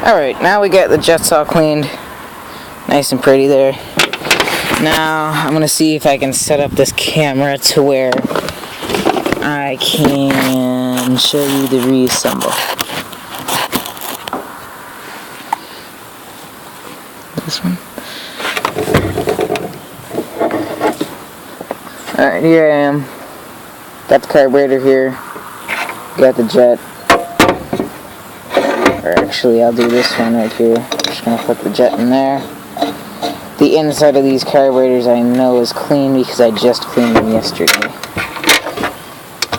Alright, now we got the jets all cleaned. Nice and pretty there. Now, I'm going to see if I can set up this camera to where I can show you the reassemble. This one. Alright, here I am. Got the carburetor here. Got the jet. Or actually, I'll do this one right here. Just going to put the jet in there. The inside of these carburetors I know is clean because I just cleaned them yesterday.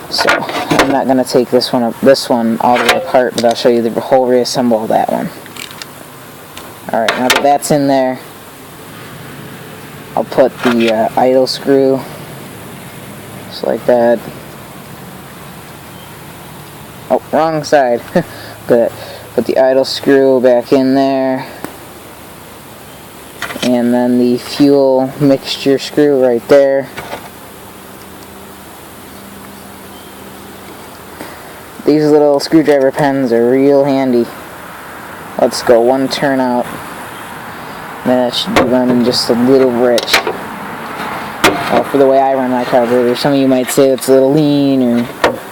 So, I'm not going to take this one all the way apart, but I'll show you the whole reassemble of that one. Alright, now that that's in there, I'll put the idle screw, just like that. Oh, wrong side. Good. Put the idle screw back in there. And then the fuel mixture screw right there. These little screwdriver pens are real handy. Let's go one turn out. That should be running just a little rich. For the way I run my carburetor. Some of you might say it's a little lean or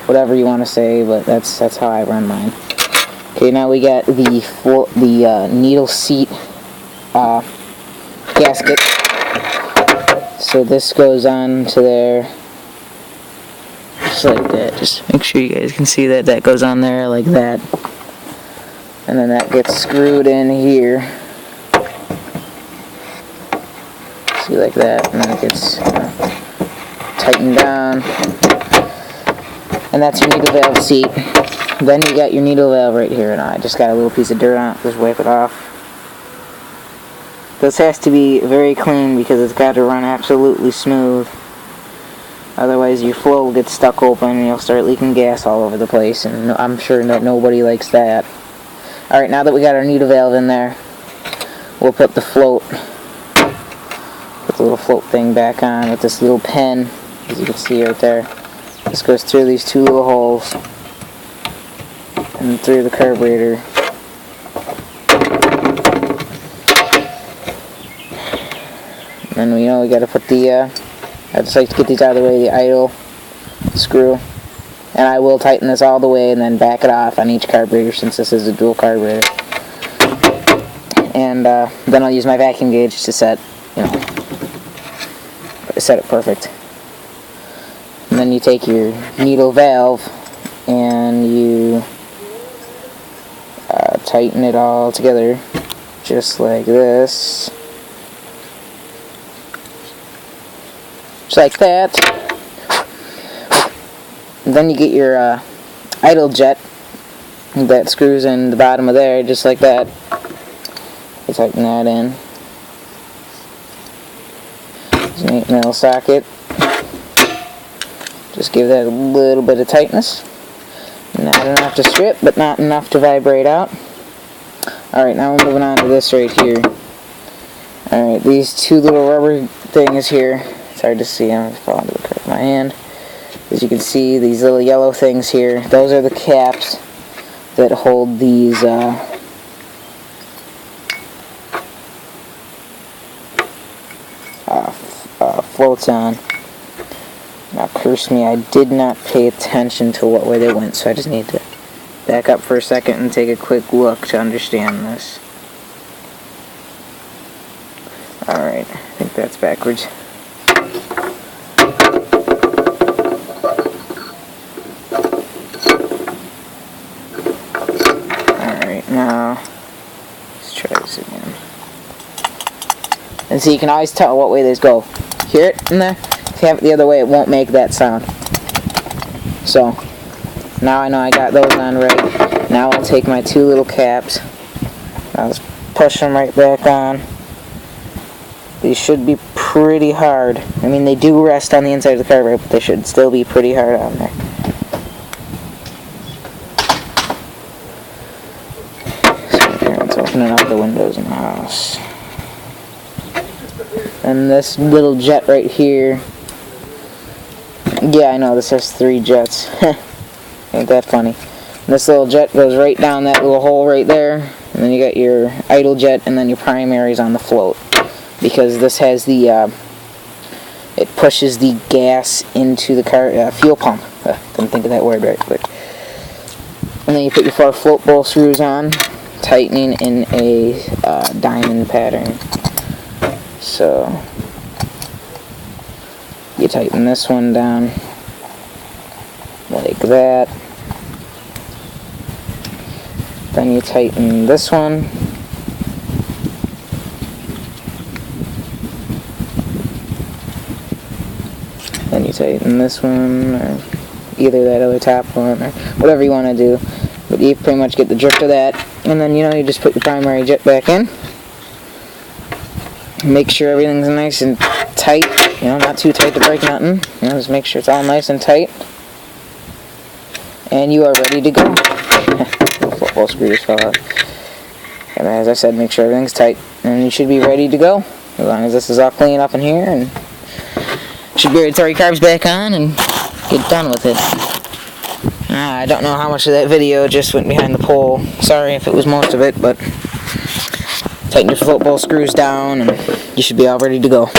whatever you want to say, but that's how I run mine. Okay, now we got the needle seat gasket. So this goes on to there, just like that. Just make sure you guys can see that that goes on there like that, and then that gets screwed in here. See, like that, and then it gets tightened down, and that's your needle valve seat. Then you got your needle valve right here, and I just got a little piece of dirt on it. Just wipe it off. This has to be very clean because it's got to run absolutely smooth. Otherwise your flow will get stuck open and you'll start leaking gas all over the place, and I'm sure that nobody likes that. Alright, now that we got our needle valve in there, we'll put the float, put the little float thing back on with this little pen, as you can see right there. This goes through these two little holes and through the carburetor. And we know we got to put the, I just like to get these out of the way, the idle screw. And I will tighten this all the way and then back it off on each carburetor since this is a dual carburetor. And then I'll use my vacuum gauge to set, set it perfect. And then you take your needle valve and you tighten it all together just like this. Just like that. And then you get your idle jet that screws in the bottom of there just like that. You tighten that in. There's an 8mm socket. Just give that a little bit of tightness. Not enough to strip, but not enough to vibrate out. Alright, now we're moving on to this right here. Alright, these two little rubber things here. It's hard to see, I'm just falling to the curve of my hand. As you can see, these little yellow things here, those are the caps that hold these floats on. Now, curse me, I did not pay attention to what way they went, so I just need to back up for a second and take a quick look to understand this. Alright, I think that's backwards. Alright, now, let's try this again. And so you can always tell what way these go. Hear it in there? If you have it the other way, it won't make that sound. So, now I know I got those on right. Now I'll take my two little caps. I'll just push them right back on. These should be pretty hard. I mean, they do rest on the inside of the carburetor, but they should still be pretty hard on there. So my parents opening up the windows in the house. And this little jet right here. Yeah, I know, this has 3 jets. Ain't that funny? And this little jet goes right down that little hole right there. And then you got your idle jet, and then your primaries on the float. Because this has the, it pushes the gas into the fuel pump. Didn't think of that word right, but. And then you put your 4 float bowl screws on, tightening in a diamond pattern. So, you tighten this one down like that. Then you tighten this one. Then you tighten this one, or either that other top one, or whatever you want to do. But you pretty much get the drift of that. And then, you just put your primary jet back in. Make sure everything's nice and tight. Not too tight to break nothing. Just make sure it's all nice and tight. And you are ready to go. Football screw just fell out. And as I said, make sure everything's tight. And you should be ready to go. As long as this is all clean up in here. And should be ready to throw your carbs back on and get done with it. I don't know how much of that video just went behind the pole. Sorry if it was most of it, but tighten your football screws down and you should be all ready to go.